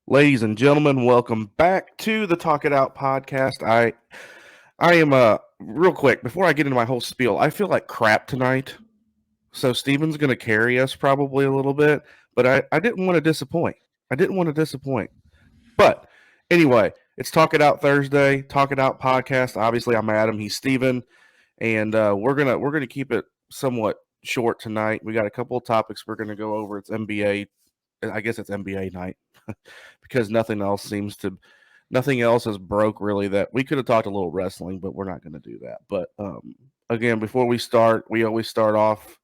Ladies and gentlemen, welcome back to the Talk It Out podcast. I am real quick before I get into my whole spiel. I feel like crap tonight, so Steven's going to carry us probably a little bit, but I didn't want to disappoint. I didn't want to disappoint. But anyway, it's Talk It Out Thursday, Talk It Out podcast. Obviously, I'm Adam. He's Steven, and we're gonna keep it somewhat short tonight. We got a couple of topics we're gonna go over. It's NBA. I guess it's NBA night because nothing else is broke really. That we could have talked a little wrestling, but we're not going to do that. But again, before we start, we always start off.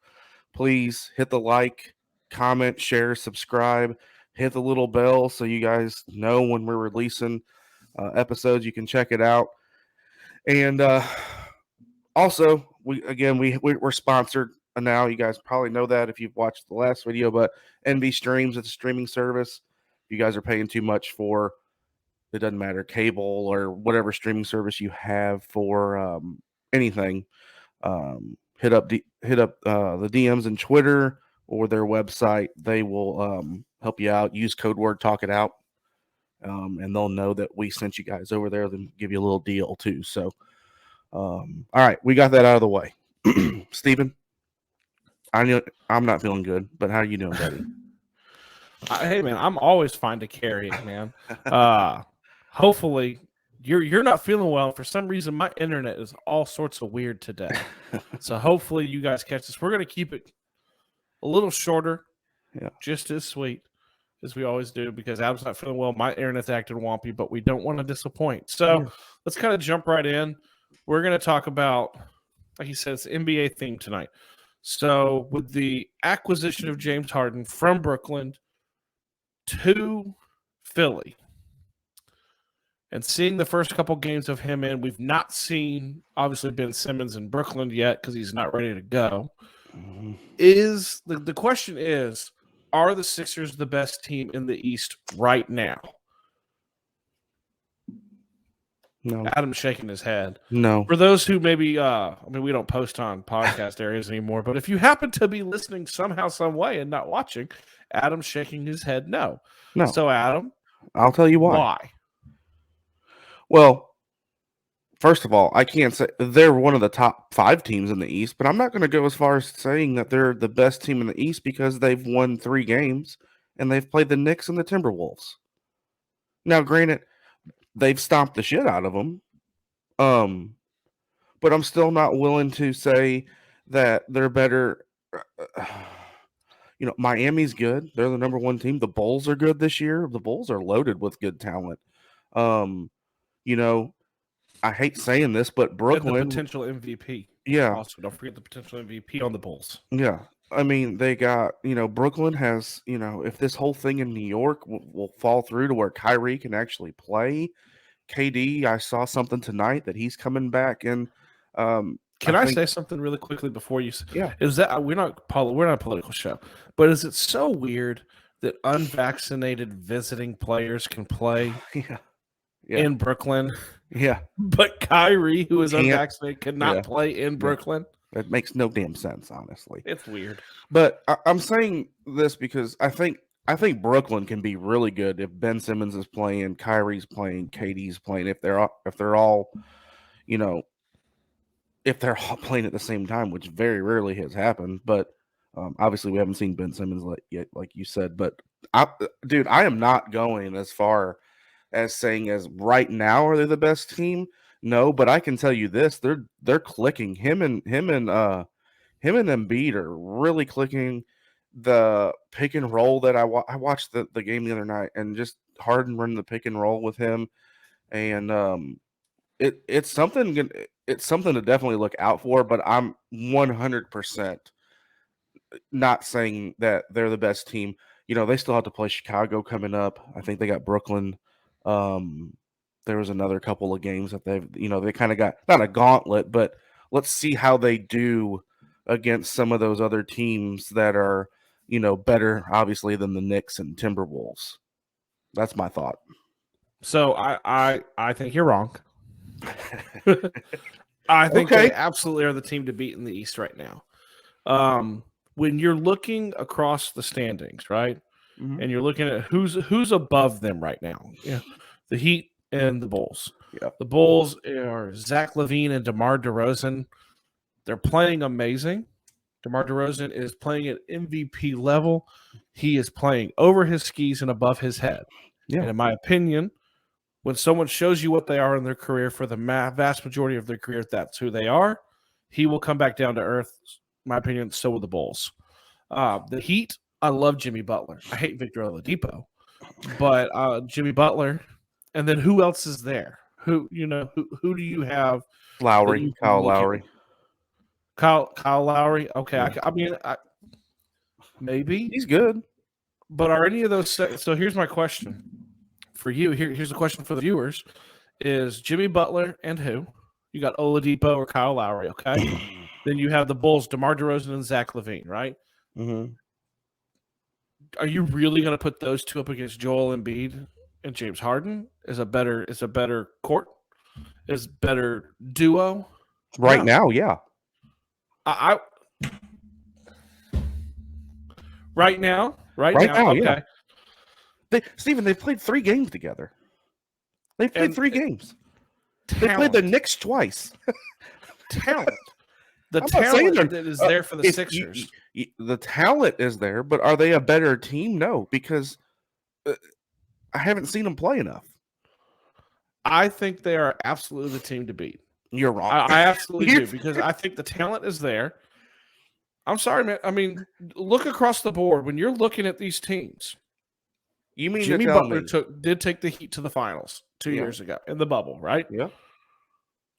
Please hit the like, comment, share, subscribe, hit the little bell so you guys know when we're releasing episodes. You can check it out, and also we're sponsored now. You guys probably know that if you've watched the last video, but NV Streams, it's a streaming service. If you guys are paying too much for, it doesn't matter, cable or whatever streaming service you have for anything, hit up the DMs and Twitter or their website. They will help you out. Use code word Talk It Out, and they'll know that we sent you guys over there. Then give you a little deal too. So, all right, we got that out of the way. Steven, I know I'm not feeling good, but how are you doing, buddy? Hey man, I'm always fine to carry it, man. Hopefully you're not feeling well. For some reason, my internet is all sorts of weird today. So hopefully you guys catch this. We're gonna keep it a little shorter, just as sweet as we always do, because Adam's not feeling well. My internet's acting wompy, but we don't want to disappoint. So let's kind of jump right in. We're gonna talk about, like he says, NBA theme tonight. So with the acquisition of James Harden from Brooklyn to Philly, and seeing the first couple games of him in, we've not seen, obviously, Ben Simmons in Brooklyn yet because he's not ready to go. Is the question is, are the Sixers the best team in the East right now? No. Adam's shaking his head. No. For those who maybe, we don't post on podcast areas anymore, but if you happen to be listening somehow, some way, and not watching, Adam's shaking his head no. So, Adam, I'll tell you why. Why? Well, first of all, I can't say they're one of the top 5 teams in the East, but I'm not going to go as far as saying that they're the best team in the East because they've won 3 games and they've played the Knicks and the Timberwolves. Now, granted, they've stomped the shit out of them, but I'm still not willing to say that they're better. Miami's good. They're the number 1 team. The Bulls are good this year. The Bulls are loaded with good talent. I hate saying this, but Brooklyn, and the potential MVP. Yeah. Also, don't forget the potential MVP on the Bulls. Yeah. I mean, they got, Brooklyn has, if this whole thing in New York will fall through to where Kyrie can actually play. KD, I saw something tonight that he's coming back, and Can I say something really quickly before you? Yeah. Is that we're not a political show, but is it so weird that unvaccinated visiting players can play in Brooklyn? Yeah. But Kyrie, who is unvaccinated, cannot play in Brooklyn? It makes no damn sense, honestly. It's weird. But I'm saying this because I think Brooklyn can be really good if Ben Simmons is playing, Kyrie's playing, KD's playing, if they're all playing at the same time, which very rarely has happened. But obviously we haven't seen Ben Simmons yet, like you said. But I am not going as far as saying as right now are they the best team. No, but I can tell you this: they're clicking. Him and Embiid are really clicking. The pick and roll that I watched the game the other night, and just Harden running the pick and roll with him, and it's something to definitely look out for. But I'm 100% not saying that they're the best team. They still have to play Chicago coming up. I think they got Brooklyn. There was another couple of games that they kind of got, not a gauntlet, but let's see how they do against some of those other teams that are, better, obviously, than the Knicks and Timberwolves. That's my thought. So I think you're wrong. I think they absolutely are the team to beat in the East right now. When you're looking across the standings, right? and you're looking at who's above them right now. Yeah, the Heat and the Bulls. Yeah. The Bulls are Zach LaVine and DeMar DeRozan. They're playing amazing. DeMar DeRozan is playing at MVP level. He is playing over his skis and above his head. Yeah. And in my opinion, when someone shows you what they are in their career for the vast majority of their career, that's who they are. He will come back down to earth. In my opinion, so will the Bulls. The Heat, I love Jimmy Butler. I hate Victor Oladipo, but Jimmy Butler. And then who else is there? Who do you have? Lowry, Kyle Lowry. Kyle Lowry. Okay, yeah. Maybe he's good, but are any of those? So here's my question for you. Here's the question for the viewers: is Jimmy Butler and who? You got Oladipo or Kyle Lowry? Okay, then you have the Bulls: DeMar DeRozan and Zach LaVine. Right? Mm-hmm. Are you really going to put those two up against Joel Embiid and James Harden? Is a better court? Is better duo? Right now, yeah. Right now, okay. Yeah. Steven, they've played 3 games together. They've played 3 games. They played the Knicks twice. Talent. The talent that is there for the Sixers. The talent is there, but are they a better team? No, because I haven't seen them play enough. I think they are absolutely the team to beat. You're wrong. I absolutely do, because I think the talent is there. I'm sorry, man. I mean, look across the board. When you're looking at these teams, you mean Jimmy Butler did take the Heat to the finals 2 years ago in the bubble, right? Yeah.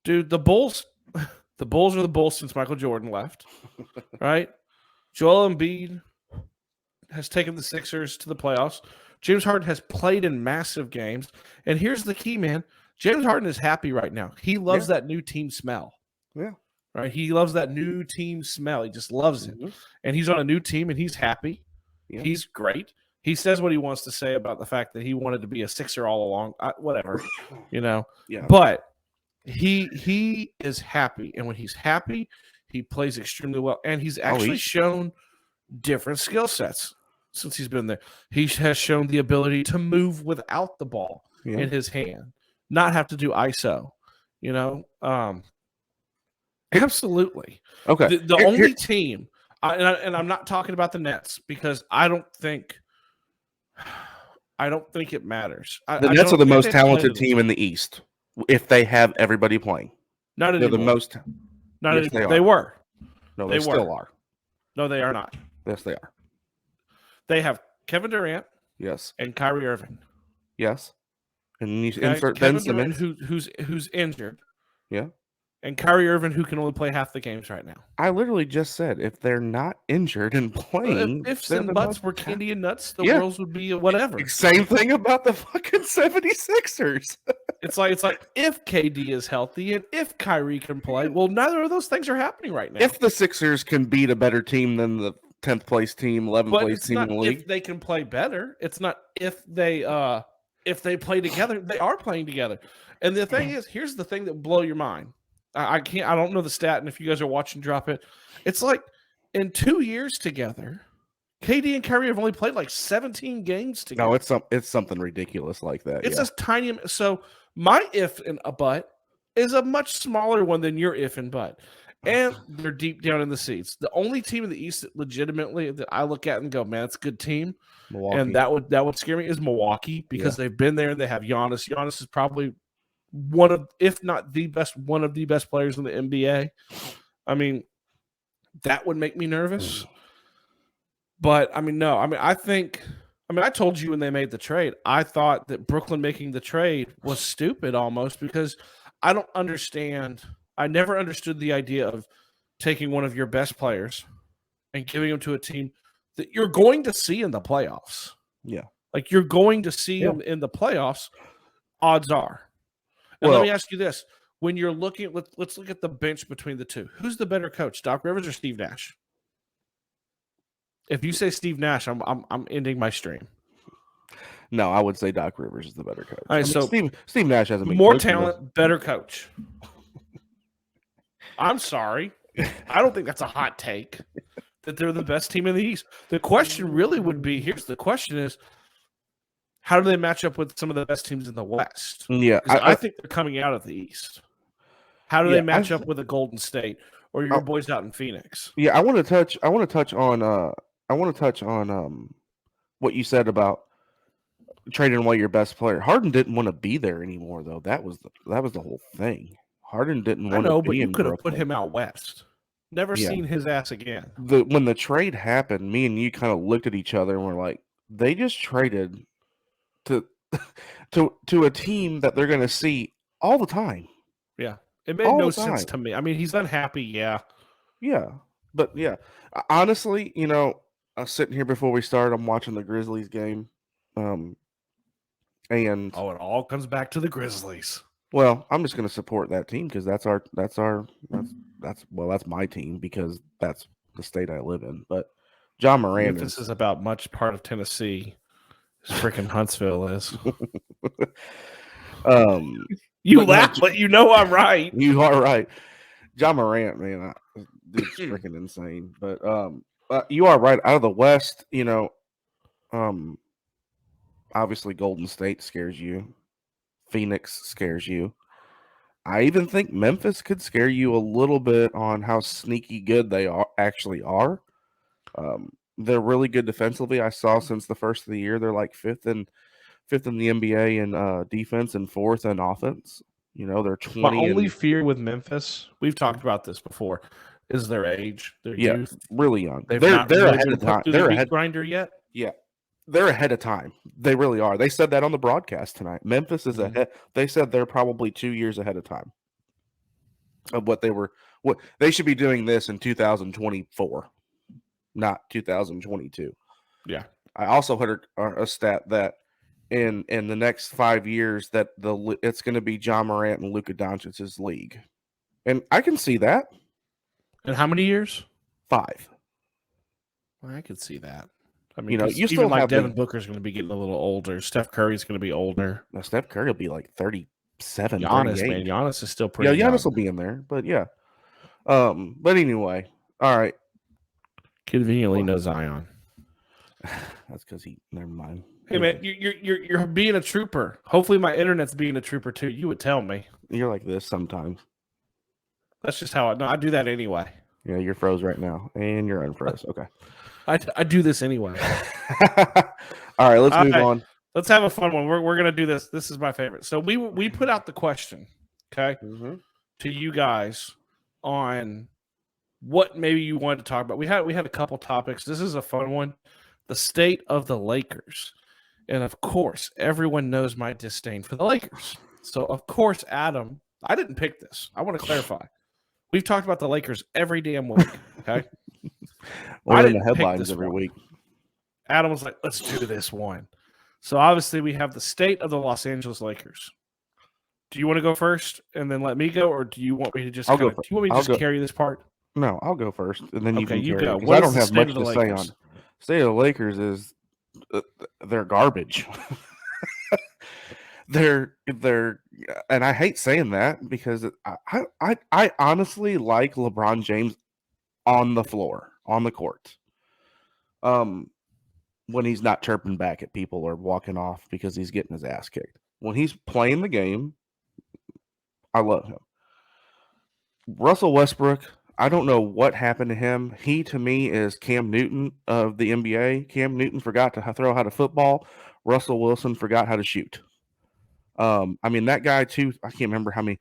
Dude, the Bulls are the Bulls since Michael Jordan left, right? Joel Embiid has taken the Sixers to the playoffs. James Harden has played in massive games. And here's the key, man. James Harden is happy right now. He loves that new team smell. Yeah. Right? He loves that new team smell. He just loves it. Mm-hmm. And he's on a new team, and he's happy. Yeah. He's great. He says what he wants to say about the fact that he wanted to be a Sixer all along. Whatever, Yeah. But he is happy. And when he's happy, he plays extremely well. And he's actually shown different skill sets since he's been there. He has shown the ability to move without the ball in his hand, not have to do ISO, absolutely. Okay. The only team, and I'm not talking about the Nets, because I don't think it matters. The Nets are the most talented team in the East if they have everybody playing. Not anymore. They're the most. Not yes, anymore. They were. No, they still are. No, they are not. Yes, they are. They have Kevin Durant. Yes. And Kyrie Irving. Yes. And you insert Ben Simmons, who's injured. Yeah. And Kyrie Irving, who can only play half the games right now. I literally just said if they're not injured and playing, if some butts were candy and nuts, the world would be whatever. Same thing about the fucking 76ers. It's like if KD is healthy and if Kyrie can play, well, neither of those things are happening right now. If the Sixers can beat a better team than the 10th place team, 11th place team in the league, if they can play better, it's not if they play together. They are playing together. And the thing is, here's the thing that will blow your mind. I don't know the stat, and if you guys are watching, drop it. It's like in 2 years together, KD and Kyrie have only played like 17 games together. No, it's something ridiculous like that. It's a tiny. So my if and a but is a much smaller one than your if and but, and they're deep down in the seats. The only team in the East that legitimately that I look at and go, man, it's a good team, Milwaukee. And that would scare me is Milwaukee, because they've been there and they have Giannis. Giannis is probably one of, if not the best, one of the best players in the NBA. I mean, that would make me nervous. But I mean, no. I told you when they made the trade, I thought that Brooklyn making the trade was stupid almost, because I don't understand. I never understood the idea of taking one of your best players and giving him to a team that you're going to see in the playoffs. Yeah. Like you're going to see him in the playoffs, odds are. And let me ask you this. When you're looking, let's look at the bench between the two. Who's the better coach, Doc Rivers or Steve Nash? If you say Steve Nash, I'm ending my stream. No, I would say Doc Rivers is the better coach. All right, so Steve Nash has more talent, better coach. I'm sorry. I don't think that's a hot take. that they're the best team in the East. The question really would be, here's the question is, how do they match up with some of the best teams in the West? Yeah, Because I think they're coming out of the East. How do they match up with a Golden State or your boys out in Phoenix? Yeah, I want to touch on what you said about trading away your best player. Harden didn't want to be there anymore, though. That was the whole thing. Harden didn't want to be but you in could have Brooklyn. put him out west. Never seen his ass again. When the trade happened, me and you kind of looked at each other and were like, they just traded to to a team that they're going to see all the time. Yeah. It made no sense to me. I mean, he's unhappy, yeah. Yeah. But yeah, honestly, I was sitting here before we started, I'm watching the Grizzlies game. And it all comes back to the Grizzlies. Well, I'm just going to support that team because that's my team because that's the state I live in. But John Moran Memphis is about much part of Tennessee as freaking Huntsville is. You laugh, but you know I'm right. You are right. John Morant, man, dude's freaking insane. But you are right. Out of the West, obviously Golden State scares you. Phoenix scares you. I even think Memphis could scare you a little bit on how sneaky good they actually are. They're really good defensively. I saw since the first of the year, they're like fifth in the NBA in defense and fourth in offense. They're 20. My only fear with Memphis, we've talked about this before, is their age, their youth. Really young. They're ahead of time. They're ahead grinder yet. Yeah, they're ahead of time. They really are. They said that on the broadcast tonight. Memphis is ahead. They said they're probably 2 years ahead of time of what they should be doing this in 2024, not 2022. Yeah. I also heard a stat that in the next 5 years that it's going to be John Morant and Luka Doncic's league, and I can see that. And how many years? 5. Well, I could see that. I mean, you even like Devin Booker's going to be getting a little older. Steph Curry's going to be older. Now, Steph Curry will be like 37. Giannis, 38. man, Giannis is still pretty. Yeah, Giannis will be in there, but yeah. But anyway, all right. Conveniently, no Zion. That's because never mind. Hey man, you're being a trooper. Hopefully, my internet's being a trooper too. You would tell me. You're like this sometimes. That's just how I do that anyway. Yeah, you're froze right now, and you're unfroze. Okay. I do this anyway. All right, let's move on. Let's have a fun one. We're gonna do this. This is my favorite. So we put out the question, okay, to you guys on what maybe you wanted to talk about. We had a couple topics. This is a fun one. The state of the Lakers, and of course, everyone knows my disdain for the Lakers. So of course, Adam, I didn't pick this. I want to clarify. We've talked about the Lakers every damn week. Okay. We're in the headlines every week. Adam was like, let's do this one. So obviously we have the state of the Los Angeles Lakers. Do you want to go first and then let me go, or do you want me to just carry this part? No, I'll go first, and then you can carry go. Because I don't have much to say on state of the Lakers. Is they're garbage. They're and I hate saying that because I honestly like LeBron James on the floor, on the court. When he's not chirping back at people or walking off because he's getting his ass kicked. When he's playing the game, I love him. Russell Westbrook, I don't know what happened to him. He, to me, is Cam Newton of the NBA. Cam Newton forgot to throw how to football. Russell Wilson forgot how to shoot. I mean, that guy, too, I can't remember how many.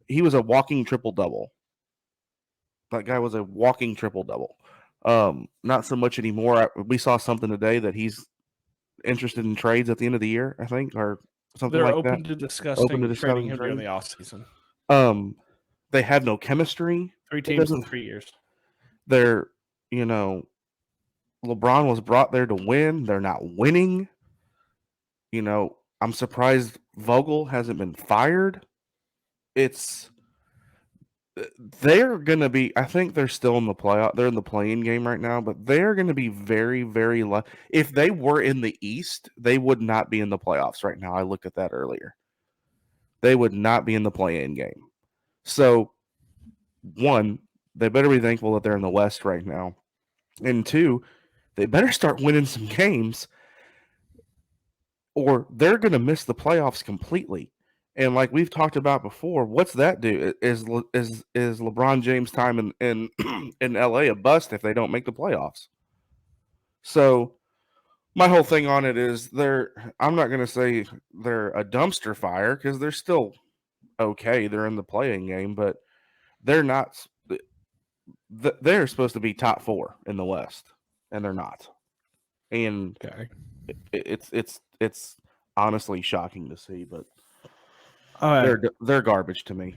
He was a walking triple-double. That guy was a walking triple-double. Not so much anymore. We saw something today that he's interested in trades at the end of the year, I think, or something like that. They're open to discussing trading him during the offseason. They have no chemistry. 3 teams in 3 years. They're, LeBron was brought there to win. They're not winning. I'm surprised Vogel hasn't been fired. They're going to be, I think they're still in the playoff. They're in the play-in game right now, but they're going to be very, very low. If they were in the East, they would not be in the playoffs right now. I looked at that earlier. They would not be in the play-in game. So, one, they better be thankful that they're in the West right now. And two, they better start winning some games or they're going to miss the playoffs completely. And like we've talked about before, what's that do? Is LeBron James' time in in LA a bust if they don't make the playoffs? So my whole thing on it is I'm not going to say they're a dumpster fire because they're still okay. They're in the playing game, but they're not. They're supposed to be top 4 in the West, and they're not. And Okay. it's honestly shocking to see, but All right. they're garbage to me.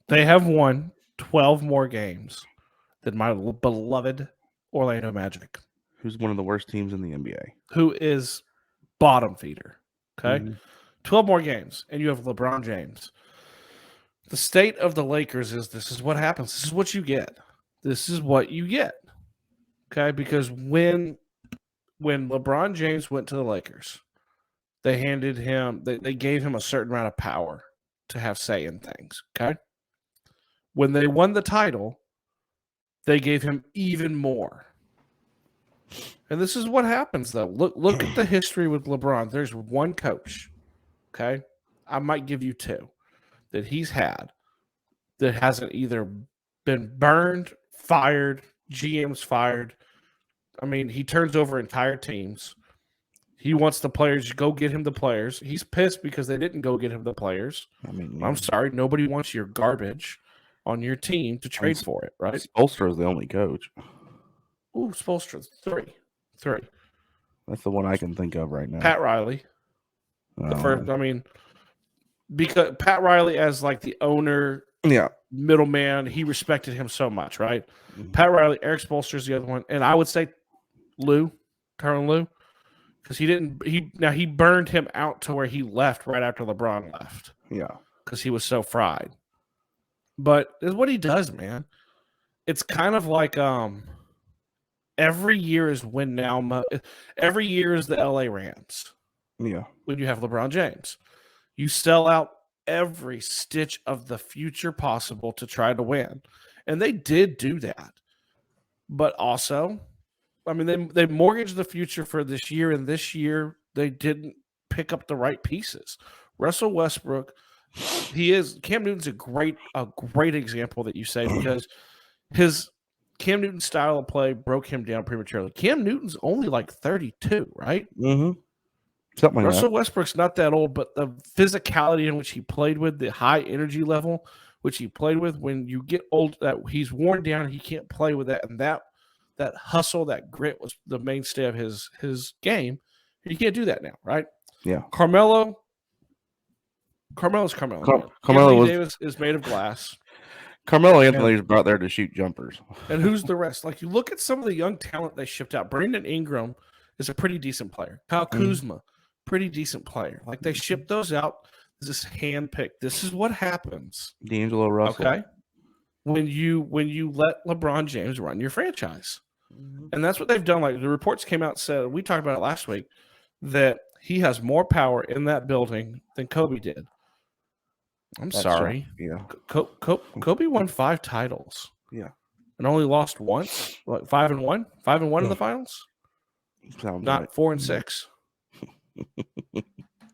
They have won 12 more games than my beloved Orlando Magic, Who's one of the worst teams in the NBA? who is bottom feeder. Okay. Mhm. 12 more games, and you have LeBron James. The state of the Lakers is this is what happens. This is what you get. This is what you get. Okay. Because when LeBron James went to the Lakers, they gave him a certain amount of power to have say in things. Okay. When they won the title, they gave him even more. And this is what happens, though. Look at the history with LeBron. There's one coach, okay? I might give you two that he's had that hasn't either been burned, fired, GM's fired. I mean, he turns over entire teams. He wants the players to go get him the players. He's pissed because they didn't go get him the players. I mean, I'm sorry. Nobody wants your garbage on your team to trade for it, right? Spoelstra is the only coach. Ooh, Spoelstra, three. That's the one I can think of right now. Pat Riley. The first, I mean, because Pat Riley as like the owner, middleman, he respected him so much, right? Mm-hmm. Pat Riley, Eric Spoelstra is the other one, and I would say Tyronn Lue, because he burned him out to where he left right after LeBron left. Yeah, because he was so fried. But it's what he does, man. It's kind of like every year is win now. Every year is the LA Rams. Yeah. When you have LeBron James, you sell out every stitch of the future possible to try to win, and they did do that. But also, I mean, they mortgaged the future for this year, and this year they didn't pick up the right pieces. Russell Westbrook, Cam Newton's a great example that you say because his Cam Newton style of play broke him down prematurely. Cam Newton's only like 32, right? Mm-hmm. Something like Russell that. Westbrook's not that old, but the physicality in which he played with, the high energy level which he played with, when you get old, that he's worn down, he can't play with that, and that hustle, that grit was the mainstay of his game. You can't do that now, right? Yeah. Carmelo's Carmelo. Carmelo Davis is made of glass. Carmelo Anthony is brought there to shoot jumpers. And who's the rest? Like, you look at some of the young talent they shipped out. Brandon Ingram is a pretty decent player. Kyle Kuzma, pretty decent player. Like, they shipped those out. This handpicked. This is what happens. D'Angelo Russell. Okay. When you let LeBron James run your franchise. And that's what they've done. Like, the reports came out, said, we talked about it last week, that he has more power in that building than Kobe did. That's sorry. Right. Yeah. Kobe won 5 titles. Yeah. And only lost once. What, 5-1? 5-1 in the finals? Sounds not right. 4-6.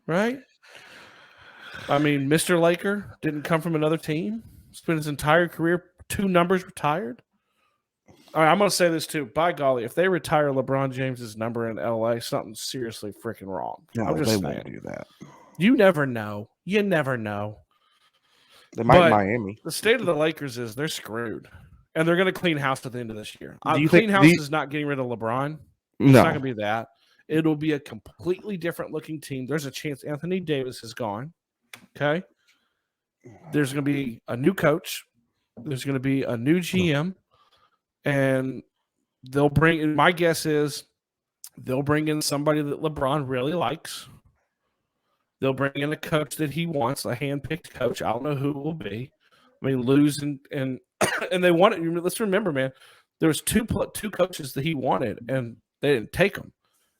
Right? I mean, Mr. Laker didn't come from another team. Spent his entire career 2 numbers retired. All right, I'm going to say this too. By golly, if they retire LeBron James's number in LA, something's seriously freaking wrong. No, I'm just they saying. won't do that. You never know. You never know. They might in Miami. The state of the Lakers is they're screwed. And they're going to clean house at the end of this year. Clean house is not getting rid of LeBron. No. It's not going to be that. It'll be a completely different looking team. There's a chance Anthony Davis is gone. Okay. There's going to be a new coach. There's going to be a new GM. And they'll bring in, my guess is they'll bring in somebody that LeBron really likes. They'll bring in a coach that he wants, a hand-picked coach. I don't know who it will be. I mean, lose and and they wanted. Let's remember, man, there was two coaches that he wanted, and they didn't take them,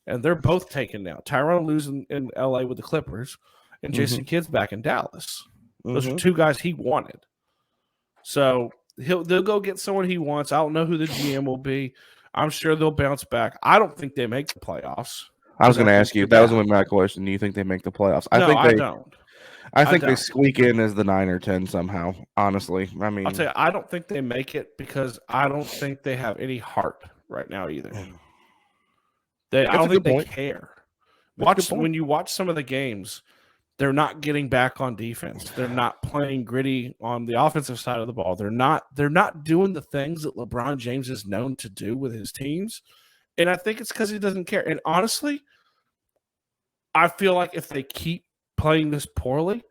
and they're both taken now. Tyronn Lue's in LA with the Clippers, and Jason Kidd's back in Dallas. Those are 2 guys he wanted. So they'll go get someone he wants. I don't know who the GM will be. I'm sure they'll bounce back. I don't think they make the playoffs. I was going to I ask think you. they're That was bad. my question. Do you think they make the playoffs? No, I don't. I think they don't. squeak in as the 9 or 10 somehow. Honestly, I mean, I'll tell you, I don't think they make it because I don't think they have any heart right now either. I don't think they care. When you watch some of the games, they're not getting back on defense. They're not playing gritty on the offensive side of the ball. They're not doing the things that LeBron James is known to do with his teams. And I think it's because he doesn't care. And honestly, I feel like if they keep playing this poorly,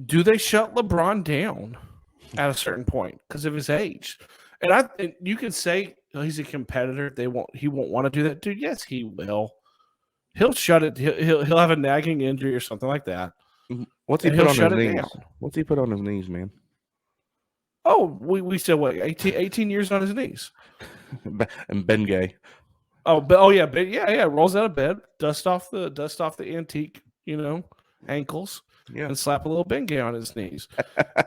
do they shut LeBron down at a certain point because of his age? And you can say he's a competitor. He won't want to do that, dude. Yes, he will. He'll shut it. He'll have a nagging injury or something like that. What's he put on his knees? What's he put on his knees, man? Oh, we still what 18 years on his knees. And Ben Gay. Yeah. Rolls out of bed, dust off the antique, ankles, and slap a little Bengay on his knees.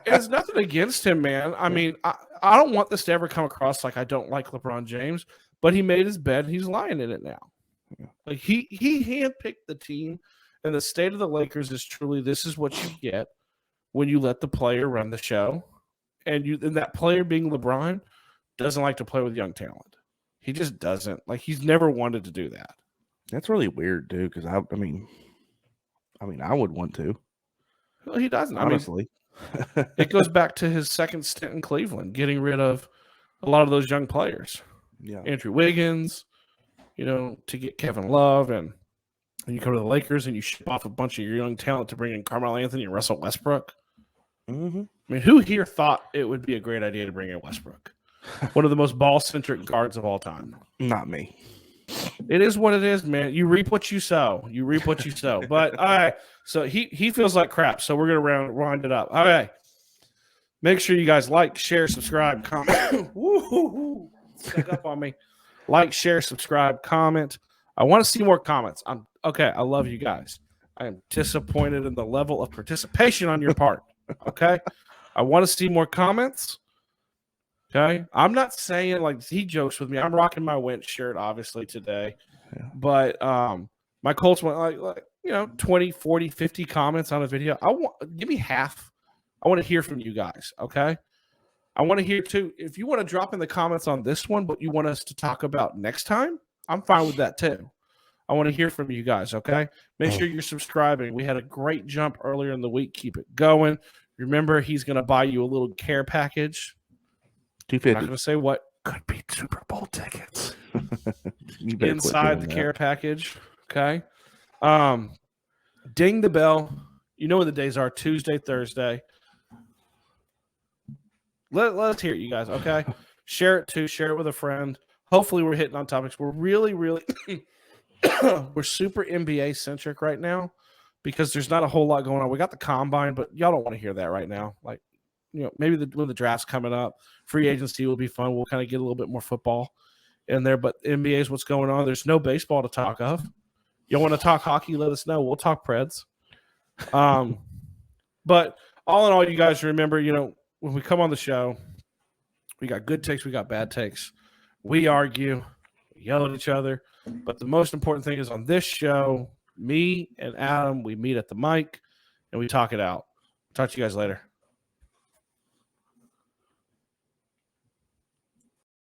It's nothing against him, man. I mean, I don't want this to ever come across like I don't like LeBron James, but he made his bed. He's lying in it now. Like he handpicked the team, and the state of the Lakers is truly this is what you get when you let the player run the show, and that player being LeBron doesn't like to play with young talent. He just doesn't. Like he's never wanted to do that. That's really weird, dude. Because I mean, I would want to. Well, he doesn't. Honestly, it goes back to his second stint in Cleveland, getting rid of a lot of those young players. Yeah, Andrew Wiggins. To get Kevin Love, and you come to the Lakers and you ship off a bunch of your young talent to bring in Carmelo Anthony and Russell Westbrook. Mm-hmm. I mean, who here thought it would be a great idea to bring in Westbrook? One of the most ball-centric guards of all time. Not me. It is what it is, man. You reap what you sow. But, all right, so he feels like crap, so we're going to wind it up. All right. Make sure you guys like, share, subscribe, comment. Woo-hoo-hoo. Stuck up on me. Like, share, subscribe, comment. I want to see more comments. I love you guys. I am disappointed in the level of participation on your part. Okay. I want to see more comments. Okay. I'm not saying like he jokes with me. I'm rocking my Wentz shirt, obviously, today. Yeah. But my Colts went like 20, 40, 50 comments on a video. Give me half. I want to hear from you guys. Okay. I want to hear, too, if you want to drop in the comments on this one, what you want us to talk about next time, I'm fine with that, too. I want to hear from you guys, okay? Make sure you're subscribing. We had a great jump earlier in the week. Keep it going. Remember, he's going to buy you a little care package. $250. I'm not going to say what. Could be Super Bowl tickets. Inside the care package, okay? Ding the bell. You know what the days are, Tuesday, Thursday. Let us hear it, you guys, okay? Share it, too. Share it with a friend. Hopefully we're hitting on topics. We're really, really we're super NBA-centric right now because there's not a whole lot going on. We got the combine, but y'all don't want to hear that right now. Like, maybe when the draft's coming up, free agency will be fun. We'll kind of get a little bit more football in there, but NBA is what's going on. There's no baseball to talk of. You want to talk hockey, let us know. We'll talk Preds. But all in all, you guys remember, when we come on the show, we got good takes, we got bad takes. We argue, we yell at each other. But the most important thing is on this show, me and Adam, we meet at the mic and we talk it out. Talk to you guys later.